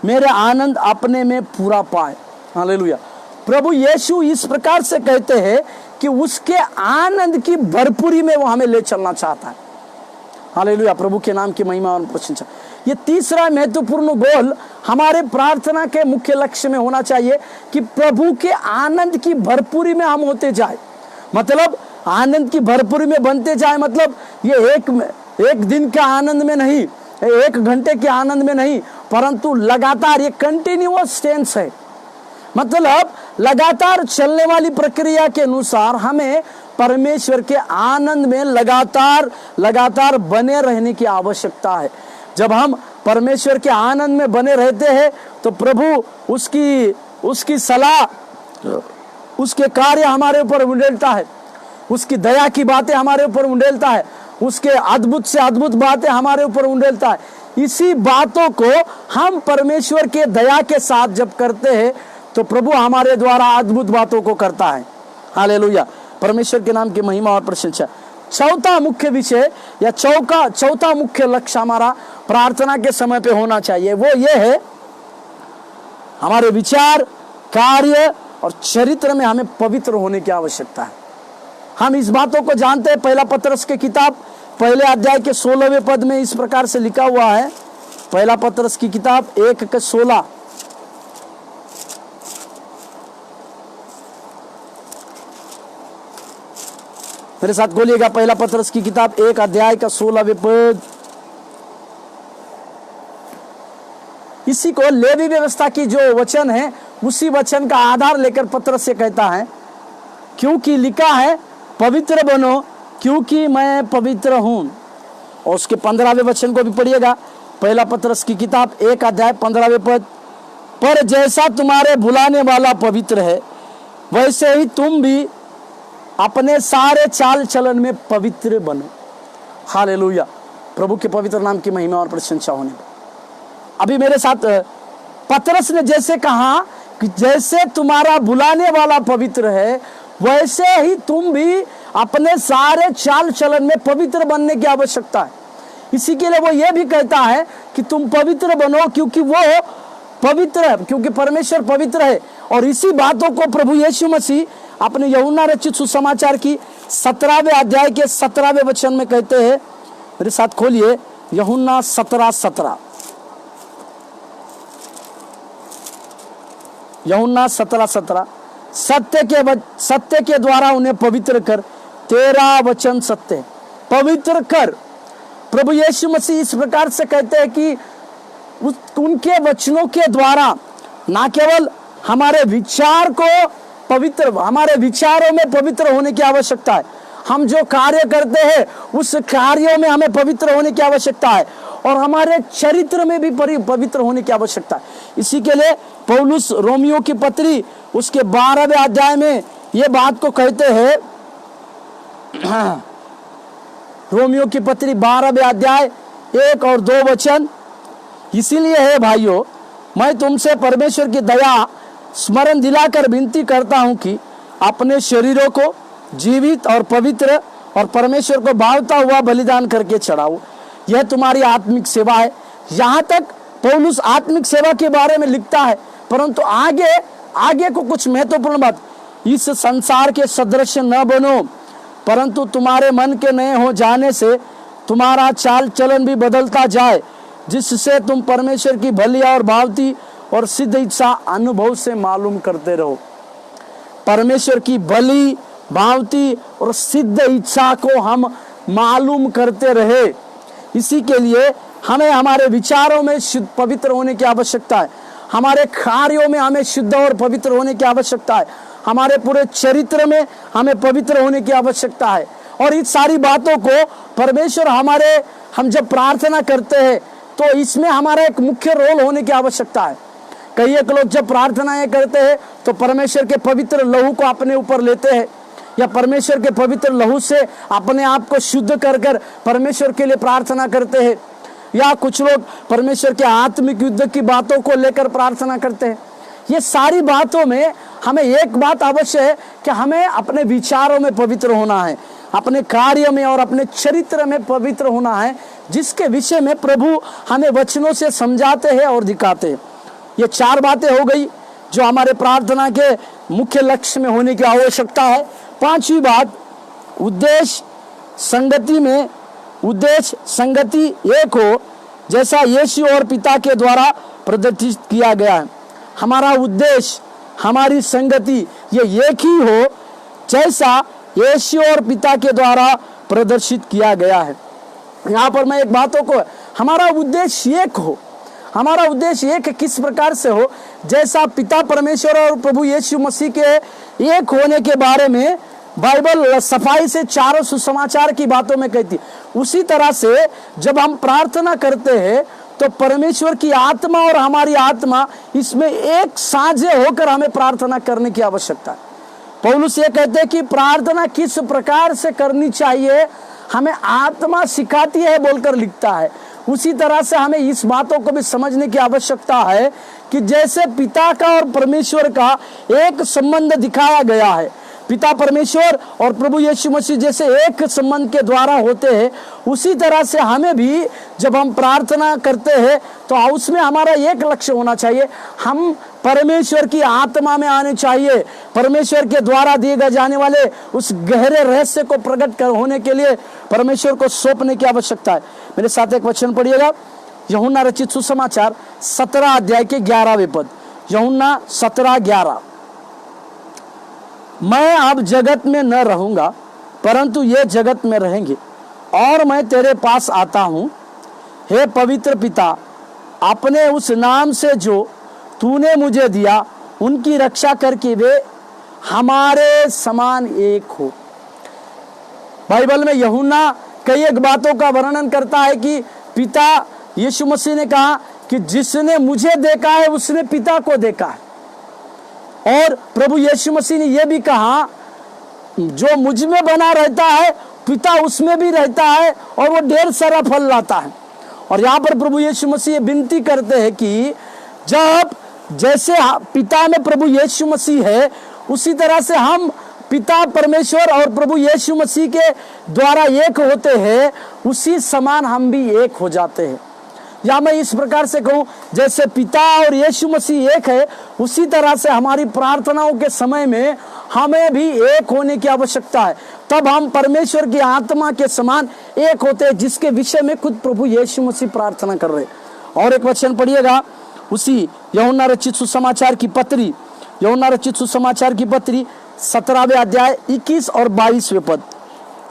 मेरे आनंद अपने में पूरा पाए। हालेलुया। प्रभु यीशु इस प्रकार से कहते हैं कि उसके आनंद की भरपूरी में वो हमें ले चलना चाहता है। हालेलुया। प्रभु के नाम की महिमा और प्रशंसा। ये तीसरा महत्वपूर्ण गोल हमारे प्रार्थना के मुख्य लक्ष्य में होना चाहिए कि प्रभु के आनंद की भरपूरी में हम होते जाए। मतलब आनंद की भरपूरी में बनते जाए, मतलब ये एक दिन का आनंद में नहीं, 1 घंटे के आनंद में नहीं, परंतु लगातार ये कंटिन्यूअस टेंस है। मतलब लगातार चलने वाली प्रक्रिया के अनुसार हमें परमेश्वर के आनंद में लगातार बने रहने की आवश्यकता है। जब हम परमेश्वर के आनंद में बने रहते हैं तो प्रभु उसकी सलाह, उसके कार्य हमारे ऊपर उंडेलता है, उसकी दया की बातें हमारे ऊपर उंडेलता है, उसके अद्भुत से अद्भुत बातें हमारे ऊपर उंडेलता है। इसी बातों को हम परमेश्वर के दया के साथ जब करते हैं तो प्रभु हमारे द्वारा अद्भुत बातों को करता है। हालेलुया। परमेश्वर के नाम की महिमा और प्रशंसा। चौथा मुख्य विषय या चौथा मुख्य लक्ष्य हमारा प्रार्थना के समय पे होना चाहिए, वो ये है हमारे विचार, कार्य और चरित्र में हमें पवित्र होने की आवश्यकता है। हम इस बातों को जानते हैं। पहला पतरस की किताब 1 अध्याय के 16वें पद में इस प्रकार से लिखा हुआ है। पहला पतरस की किताब 1:16, मेरे साथ बोलिएगा। पहला पतरस की किताब 1 अध्याय का 16वें पद, इसी को लेवी व्यवस्था की जो वचन है उसी वचन का आधार लेकर पत्रस से कहता है, क्योंकि लिखा है पवित्र बनो क्योंकि मैं पवित्र हूं। और उसके 15वें वचन को भी पढ़िएगा, पहला पत्रस की किताब 1 अध्याय 15वें पद, पर जैसा तुम्हारे बुलाने वाला पवित्र है वैसे ही तुम भी अपने सारे चाल चलन में पवित्र बनो। हालेलुया, प्रभु के पवित्र नाम की महिमा और प्रशंसा होने। अभी मेरे साथ पतरस ने जैसे कहा कि जैसे तुम्हारा बुलाने वाला पवित्र है वैसे ही तुम भी अपने सारे चाल चलन में पवित्र बनने की आवश्यकता है। इसी के लिए वो ये भी कहता है कि तुम पवित्र बनो क्योंकि वो पवित्र है, क्योंकि परमेश्वर पवित्र है। और इसी बातों को प्रभु यीशु मसीह अपने यूहन्ना रचित सुसमाचार की 17वें अध्याय के 17वें वचन में कहते हैं। मेरे साथ खोलिए यूहन्ना 17:17। यूहन्ना 17:17, सत्य के द्वारा उन्हें पवित्र कर, तेरा वचन सत्य है, पवित्र कर। प्रभु यीशु मसीह इस प्रकार से कहते हैं कि उनके वचनों के द्वारा ना केवल हमारे विचार को पवित्र, हमारे विचारों में पवित्र होने की आवश्यकता है, हम जो कार्य करते हैं उस कार्यों में हमें पवित्र होने की आवश्यकता है, और हमारे चरित्र में भी पवित्र होने की आवश्यकता है। इसी के लिए पौलुस रोमियो की पत्री उसके 12वें अध्याय में ये बात को कहते हैं। रोमियो की पत्री 12वें अध्याय 1 और 2 वचन, इसीलिए है भाइयों मैं तुमसे परमेश्वर की दया स्मरण दिलाकर विनती करता हूं कि अपने शरीरों को जीवित और पवित्र और परमेश्वर को भावता हुआ बलिदान करके चढ़ाओ, यह तुम्हारी आत्मिक सेवा है। यहाँ तक पौलुस आत्मिक सेवा के बारे में लिखता है, परंतु आगे को कुछ महत्वपूर्ण बात, इस संसार के सदृश न बनो परंतु तुम्हारे मन के नए हो जाने से तुम्हारा चाल चलन भी बदलता जाए, जिससे तुम परमेश्वर की भली और भावती और सिद्ध इच्छा अनुभव से मालूम करते रहो। परमेश्वर की भली भावती और सिद्ध इच्छा को हम मालूम करते रहे। इसी के लिए हमें हमारे विचारों में शुद्ध पवित्र होने की आवश्यकता है, हमारे कार्यों में हमें शुद्ध और पवित्र होने की आवश्यकता है, हमारे पूरे चरित्र में हमें पवित्र होने की आवश्यकता है। और इस सारी बातों को परमेश्वर हम जब प्रार्थना करते हैं तो इसमें हमारा एक मुख्य रोल होने की आवश्यकता है। कई एक लोग जब प्रार्थनाएं करते हैं तो परमेश्वर के पवित्र लहू को अपने ऊपर लेते हैं, या परमेश्वर के पवित्र लहू से अपने आप को शुद्ध कर परमेश्वर के लिए प्रार्थना करते हैं, या कुछ लोग परमेश्वर के आत्मिक युद्ध की बातों को लेकर प्रार्थना करते हैं। ये सारी बातों में हमें एक बात अवश्य है कि हमें अपने विचारों में पवित्र होना है, अपने कार्य में और अपने चरित्र में पवित्र होना है, जिसके विषय में प्रभु हमें वचनों से समझाते हैं और दिखाते हैं। ये 4 बातें हो गई जो हमारे प्रार्थना के मुख्य लक्ष्य में होने की आवश्यकता है। 5वीं बात, उद्देश्य संगति एक हो जैसा यीशु और पिता के द्वारा प्रदर्शित किया गया है। हमारा उद्देश्य, हमारी संगति ये एक ही हो जैसा यीशु और पिता के द्वारा प्रदर्शित किया गया है। यहाँ पर मैं एक बातों को, हमारा उद्देश्य एक हो, हमारा उद्देश्य एक किस प्रकार से हो, जैसा पिता परमेश्वर और प्रभु यीशु मसीह के एक होने के बारे में बाइबल सफाई से चारों सुसमाचार की बातों में कहती, उसी तरह से जब हम प्रार्थना करते हैं तो परमेश्वर की आत्मा और हमारी आत्मा इसमें एक साझे होकर हमें प्रार्थना करने की आवश्यकता है। पौलुस ये कहते हैं कि प्रार्थना किस प्रकार से करनी चाहिए हमें आत्मा सिखाती है बोलकर लिखता है। उसी तरह से हमें इस बातों को भी समझने की आवश्यकता है कि जैसे पिता का और परमेश्वर का एक संबंध दिखाया गया है, पिता परमेश्वर और प्रभु यीशु मसीह जैसे एक संबंध के द्वारा होते हैं, उसी तरह से हमें भी जब हम प्रार्थना करते हैं तो उसमें हमारा एक लक्ष्य होना चाहिए, हम परमेश्वर की आत्मा में आने चाहिए, परमेश्वर के द्वारा दिए गए जाने वाले उस गहरे रहस्य को प्रकट होने के लिए परमेश्वर को सौंपने की आवश्यकता है। मेरे साथ एक वचन पढ़िएगा, यूहन्ना रचित सुसमाचार 17 अध्याय के 11वें पद, यूहन्ना 17:11। मैं अब जगत में न रहूंगा परंतु ये जगत में रहेंगे, और मैं तेरे पास आता हूं। हे पवित्र पिता, अपने उस नाम से जो तूने मुझे दिया उनकी रक्षा करके वे हमारे समान एक हो। बाइबल में यूहन्ना कई एक बातों का वर्णन करता है कि पिता, यीशु मसीह ने कहा कि जिसने मुझे देखा है उसने पिता को देखा है। और प्रभु यीशु मसीह ने यह भी कहा जो मुझ में बना रहता है पिता उसमें भी रहता है और वो ढेर सारा फल लाता है। और यहाँ पर प्रभु यीशु मसीह विनती करते हैं कि जब जैसे पिता में प्रभु यीशु मसीह है उसी तरह से हम पिता परमेश्वर और प्रभु यीशु मसीह के द्वारा एक होते हैं, उसी समान हम भी एक हो जाते हैं। या मैं इस प्रकार से कहूं, जैसे पिता और यीशु मसीह एक है उसी तरह से हमारी प्रार्थनाओं के समय में हमें भी एक होने की आवश्यकता है। तब हम परमेश्वर की आत्मा के समान एक होते हैं, जिसके विषय में खुद प्रभु यीशु मसीह प्रार्थना कर रहे हैं। और एक वचन पढ़िएगा उसी यूहन्ना रचित सुसमाचार की पत्री, यूहन्ना रचित सुसमाचार की पत्री 17वें अध्याय 21 और 22वें पद।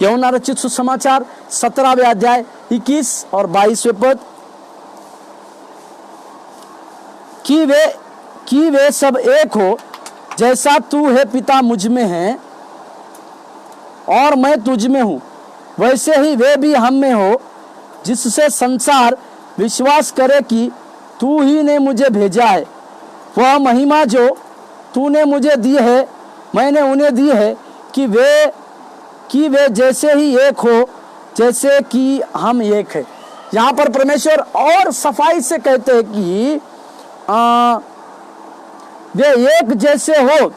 यूहन्ना रचित सुसमाचार 17वें अध्याय 21 और 22वें पद। कि वे सब एक हो जैसा तू है पिता मुझ में है और मैं तुझ में हूँ, वैसे ही वे भी हम में हो, जिससे संसार विश्वास करे कि तू ही ने मुझे भेजा है। वह महिमा जो तूने मुझे दी है मैंने उन्हें दी है कि वे जैसे ही एक हो जैसे कि हम एक है। यहाँ पर परमेश्वर और सफाई से कहते हैं कि वे एक जैसे हो,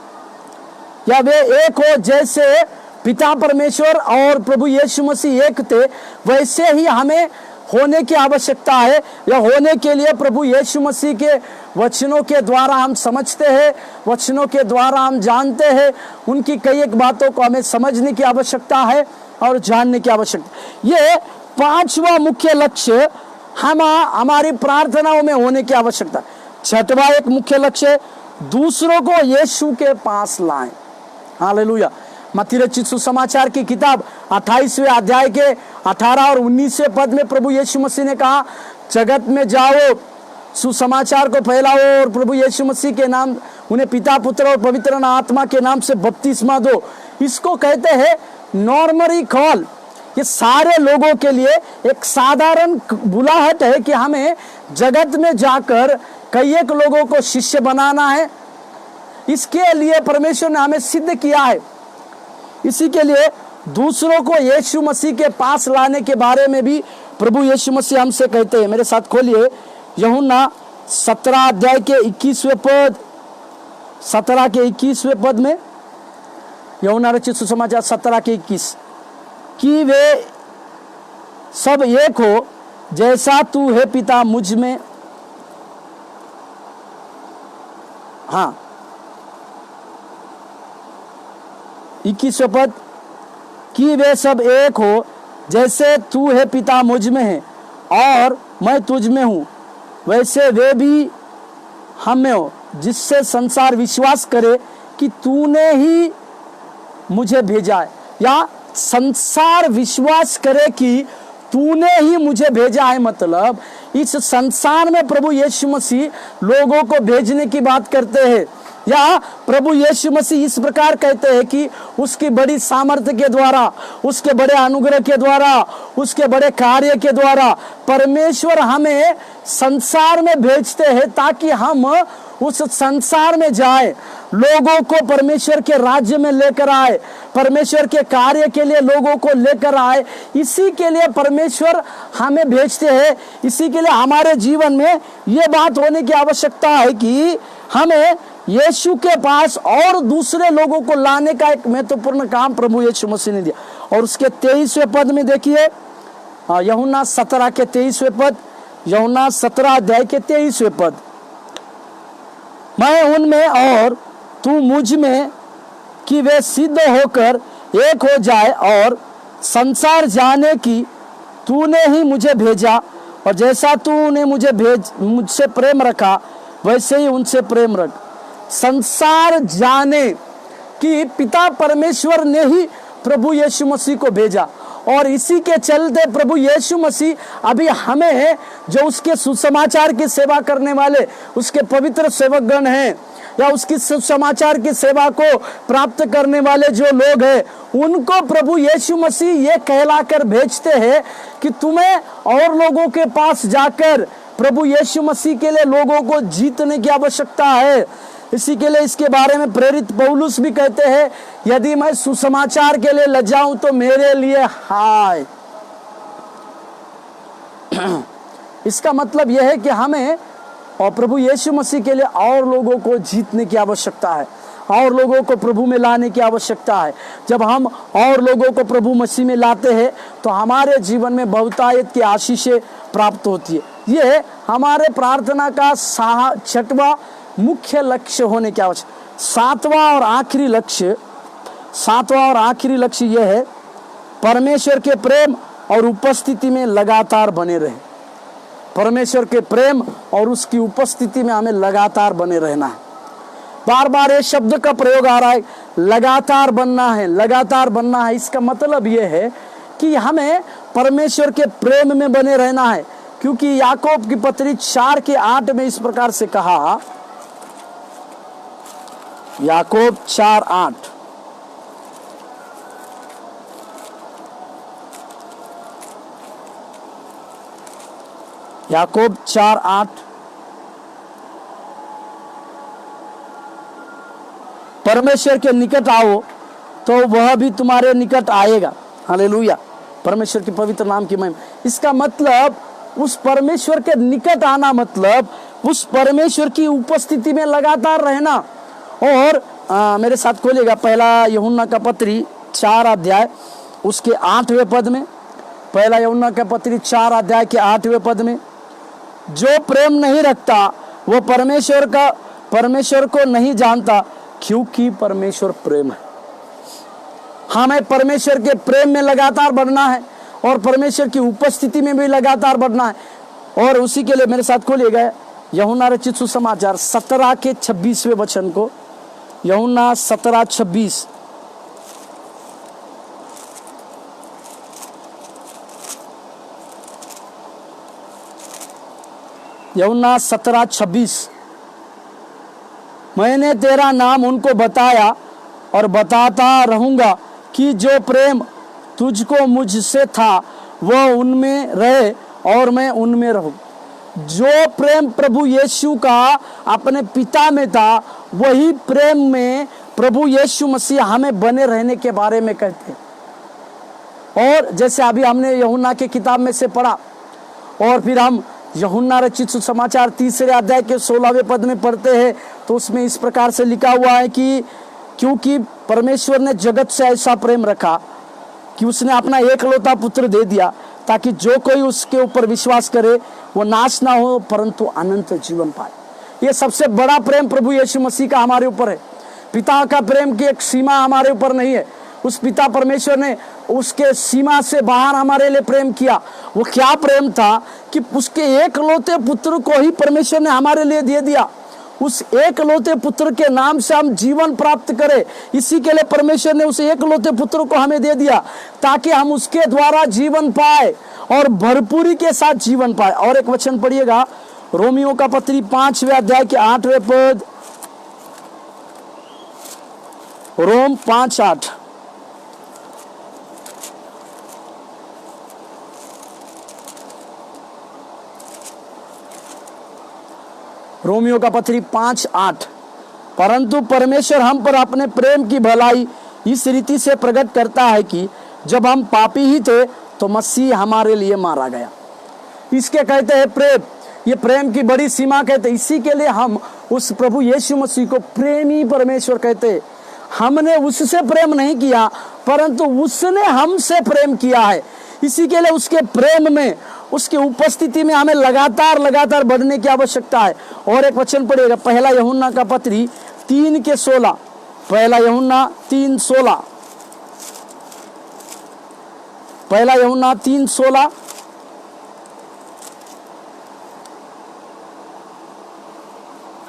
या वे एक हो जैसे पिता परमेश्वर और प्रभु यीशु मसीह एक थे, वैसे ही हमें होने की आवश्यकता है। या होने के लिए प्रभु यीशु मसीह के वचनों के द्वारा हम समझते हैं, वचनों के द्वारा हम जानते हैं, उनकी कई एक बातों को हमें समझने की आवश्यकता है और जानने की आवश्यकता। ये पांचवा मुख्य लक्ष्य हमारी प्रार्थनाओं में होने की आवश्यकता। छठवां एक मुख्य लक्ष्य दूसरों को यीशु के पास लाएं। हालेलुया। मत्ती रचित सुसमाचार की किताब 28वें अध्याय के 18 और 19वें पद में प्रभु यीशु मसीह ने कहा, जगत में जाओ, सुसमाचार को फैलाओ और प्रभु यीशु मसीह के नाम उन्हें पिता पुत्र और पवित्र आत्मा के नाम से बपतिस्मा दो। इसको कहते हैं नॉर्मरी कॉल। ये सारे लोगों के लिए एक साधारण बुलाहट है कि हमें जगत में जाकर कई एक लोगों को शिष्य बनाना है। इसके लिए परमेश्वर ने हमें सिद्ध किया है। इसी के लिए दूसरों को यीशु मसीह के पास लाने के बारे में भी प्रभु यीशु मसीह हमसे कहते हैं। मेरे साथ खोलिए यूहन्ना 17 अध्याय के 21वें पद, 17 के 21वें पद में, यूहन्ना रचित सुसमाचार 17 के 21, कि वे सब एक हो जैसा तू है पिता मुझ में। हाँ 21वें पद, कि वे सब एक हो जैसे तू है पिता मुझ में है और मैं तुझ में हूँ, वैसे वे भी हम में हो, जिससे संसार विश्वास करे कि तूने ही मुझे भेजा है। या संसार विश्वास करे कि तूने ही मुझे भेजा है, मतलब इस संसार में प्रभु यीशु मसीह लोगों को भेजने की बात करते हैं। या प्रभु यीशु मसीह इस प्रकार कहते हैं कि उसकी बड़ी सामर्थ्य के द्वारा, उसके बड़े अनुग्रह के द्वारा, उसके बड़े कार्य के द्वारा परमेश्वर हमें संसार में भेजते हैं ताकि हम उस संसार में जाए, लोगों को परमेश्वर के राज्य में लेकर आए, परमेश्वर के कार्य के लिए लोगों को लेकर आए। इसी के लिए परमेश्वर हमें भेजते हैं। इसी के लिए हमारे जीवन में ये बात होने की आवश्यकता है कि हमें यीशु के पास और दूसरे लोगों को लाने का एक महत्वपूर्ण काम प्रभु यीशु मसीह ने दिया। और उसके 23वें पद में देखिए, यूहन्ना 17 के 23वें पद, यूहन्ना 17 अध्याय के 23वें पद, मैं उनमें और तू मुझ में, कि वे सिद्ध होकर एक हो जाए और संसार जाने की तूने ही मुझे भेजा और जैसा तूने मुझसे प्रेम रखा वैसे ही उनसे प्रेम रख। संसार जाने कि पिता परमेश्वर ने ही प्रभु यीशु मसीह को भेजा और इसी के चलते प्रभु यीशु मसीह अभी हमें, जो उसके सुसमाचार की सेवा करने वाले उसके पवित्र सेवकगण हैं, या उसकी सुसमाचार की सेवा को प्राप्त करने वाले जो लोग हैं, उनको प्रभु यीशु मसीह ये कहलाकर भेजते हैं कि तुम्हें और लोगों के पास जाकर प्रभु यीशु मसीह के लिए लोगों को जीतने की आवश्यकता है। इसी के लिए इसके बारे में प्रेरित पौलुस भी कहते हैं, यदि मैं सुसमाचार के लिए लजाऊं तो मेरे लिए हाय। इसका मतलब यह है कि हमें और प्रभु यीशु मसीह के लिए और लोगों को जीतने की आवश्यकता है, और लोगों को प्रभु में लाने की आवश्यकता है। जब हम और लोगों को प्रभु मसीह में लाते हैं तो हमारे जीवन में बहुतायत की आशीषें प्राप्त होती है। ये हमारे प्रार्थना का 6वां मुख्य लक्ष्य होने की आवश्यकता। 7वां और आखिरी लक्ष्य यह है, परमेश्वर के प्रेम और उपस्थिति में लगातार बने रहे। परमेश्वर के प्रेम और उसकी उपस्थिति में हमें लगातार बने रहना है। बार बार ये शब्द का प्रयोग आ रहा है, लगातार बनना है, लगातार बनना है। इसका मतलब यह है कि हमें परमेश्वर के प्रेम में बने रहना है, क्योंकि याकूब की पत्री 4:8 में इस प्रकार से कहा, याकूब 4:8, याकूब 4:8, परमेश्वर के निकट आओ तो वह भी तुम्हारे निकट आएगा। हालेलुया, परमेश्वर के पवित्र नाम की महिमा। इसका मतलब उस परमेश्वर के निकट आना, मतलब उस परमेश्वर की उपस्थिति में लगातार रहना। और मेरे साथ खोलिएगा पहला यूहन्ना का पत्री 4 उसके 8वें पद में। पहला यूहन्ना का पत्री 4 के 8वें पद में, जो प्रेम नहीं रखता वो परमेश्वर को नहीं जानता, क्योंकि परमेश्वर प्रेम है। हमें परमेश्वर के प्रेम में लगातार बढ़ना है और परमेश्वर की उपस्थिति में भी लगातार बढ़ना है। और उसी के लिए मेरे साथ खोलिएगा यूहन्ना रचित सुसमाचार 17 के 26वें वचन को। यूहन्ना 17:26, यूहन्ना 17:26, मैंने तेरा नाम उनको बताया और बताता रहूंगा कि जो प्रेम तुझको मुझसे था वह उनमें रहे और मैं उनमें रहूं। जो प्रेम प्रभु यीशु का अपने पिता में था, वही प्रेम में प्रभु यीशु मसीह हमें बने रहने के बारे में कहते हैं। और जैसे अभी हमने यूहन्ना के किताब में से पढ़ा, और फिर हम यूहन्ना रचित सुसमाचार 3 के 16वें पद में पढ़ते हैं, तो उसमें इस प्रकार से लिखा हुआ है कि क्योंकि परमेश्वर ने जगत से ऐसा प्रेम रखा कि उसने अपना एकलौता पुत्र दे दिया, ताकि जो कोई उसके ऊपर विश्वास करे वो नाश ना हो परंतु अनंत जीवन पाए। ये सबसे बड़ा प्रेम प्रभु यीशु मसीह का हमारे ऊपर है। पिता का प्रेम की एक सीमा हमारे ऊपर नहीं है। उस पिता परमेश्वर ने उसके सीमा से बाहर हमारे लिए प्रेम किया। वो क्या प्रेम था कि उसके एकलौते पुत्र को ही परमेश्वर ने हमारे लिए दे दिया। उस एकलौते पुत्र के नाम से हम जीवन प्राप्त करें, इसी के लिए परमेश्वर ने उस एकलौते पुत्र को हमें दे दिया, ताकि हम उसके द्वारा जीवन पाए और भरपूरी के साथ जीवन पाए। और एक वचन पढ़िएगा, रोमियो का पत्री 5 के 8वें पद, रोम 5:8। रोमियो का पत्री 5:8, परंतु परमेश्वर हम पर अपने प्रेम की भलाई इस रीति से प्रकट करता है कि जब हम पापी ही थे तो मसीह हमारे लिए मारा गया। इसके कहते हैं प्रेम। ये प्रेम की बड़ी सीमा कहते हैं। इसी के लिए हम उस प्रभु यीशु मसीह को प्रेमी परमेश्वर कहते हैं। हमने उससे प्रेम नहीं किया, परंतु उसने हमसे प्रेम किया है। इसी के लिए उसके प्रेम में, उसकी उपस्थिति में हमें लगातार बढ़ने की आवश्यकता है। और एक वचन पढ़िएगा, पहला यूहन्ना का पत्री 3 के 16, पहला यूहन्ना 3:16, पहला यूहन्ना 3:16,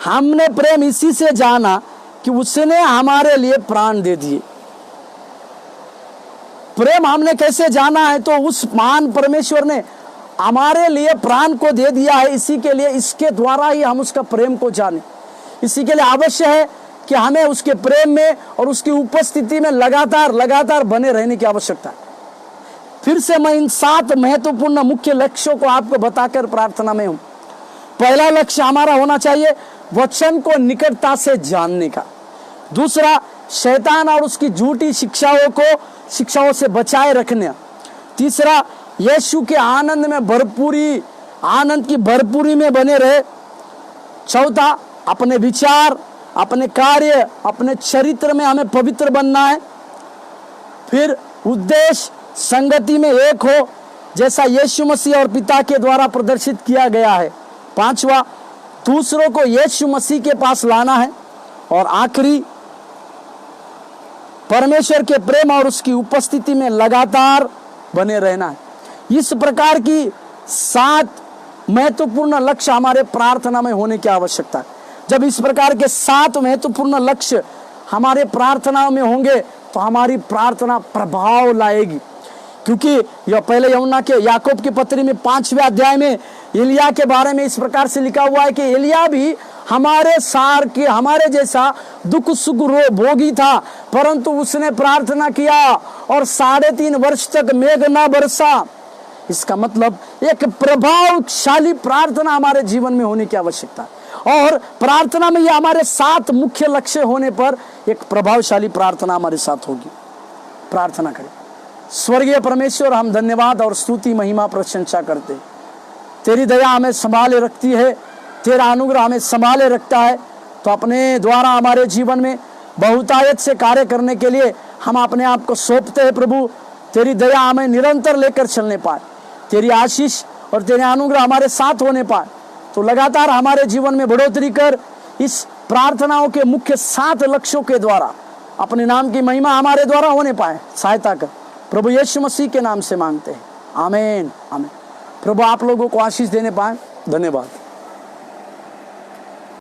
हमने प्रेम इसी से जाना कि उसने हमारे लिए प्राण दे दिए। प्रेम हमने कैसे जाना है, तो उस महान परमेश्वर ने हमारे लिए प्राण को दे दिया है। इसी के लिए, इसके द्वारा ही हम उसका प्रेम को जाने। इसी के लिए आवश्यक है कि हमें उसके प्रेम में और उसकी उपस्थिति में लगातार बने रहने की आवश्यकता है। फिर से मैं इन 7 महत्वपूर्ण मुख्य लक्ष्यों को आपको बताकर प्रार्थना में हूं। पहला लक्ष्य हमारा होना चाहिए वचन को निकटता से जानने का। दूसरा, शैतान और उसकी झूठी शिक्षाओं से बचाए रखने। तीसरा, यीशु के आनंद की भरपूरी में बने रहे। चौथा, अपने विचार, अपने कार्य, अपने चरित्र में हमें पवित्र बनना है। फिर उद्देश्य संगति में एक हो, जैसा यीशु मसीह और पिता के द्वारा प्रदर्शित किया गया है। पांचवा, दूसरों को यीशु मसीह के पास लाना है। और आखिरी, परमेश्वर के प्रेम और उसकी उपस्थिति में लगातार बने रहना है। इस प्रकार की 7 महत्वपूर्ण लक्ष्य हमारे प्रार्थना में होने की आवश्यकता है। जब इस प्रकार के 7 महत्वपूर्ण लक्ष्य हमारे प्रार्थनाओं में होंगे तो हमारी प्रार्थना प्रभाव लाएगी। क्योंकि यह पहले यूहन्ना के याकूब की पत्री में 5वें अध्याय में एलिया के बारे में इस प्रकार से लिखा हुआ है कि एलिया भी हमारे जैसा दुख सुख भोगी था, परंतु उसने प्रार्थना किया और 3.5 वर्ष तक मेघ न बरसा। इसका मतलब एक प्रभावशाली प्रार्थना हमारे जीवन में होने की आवश्यकता है। और प्रार्थना में ये हमारे 7 मुख्य लक्ष्य होने पर एक प्रभावशाली प्रार्थना हमारे साथ होगी। प्रार्थना करें। स्वर्गीय परमेश्वर, हम धन्यवाद और स्तुति, महिमा, प्रशंसा करते हैं। तेरी दया हमें संभाले रखती है, तेरा अनुग्रह हमें संभाले रखता है। तो अपने द्वारा हमारे जीवन में बहुतायत से कार्य करने के लिए हम अपने आप को सौंपते हैं। प्रभु, तेरी दया हमें निरंतर लेकर चलने पाए, तेरी आशीष और तेरे अनुग्रह हमारे साथ होने पाए। तो लगातार हमारे जीवन में बढ़ोतरी कर, इस प्रार्थनाओं के मुख्य 7 लक्ष्यों के द्वारा अपने नाम की महिमा हमारे द्वारा होने पाए, सहायता कर। प्रभु यीशु मसीह के नाम से मांगते हैं, आमीन आमीन। प्रभु आप लोगों को आशीष देने पाए। धन्यवाद।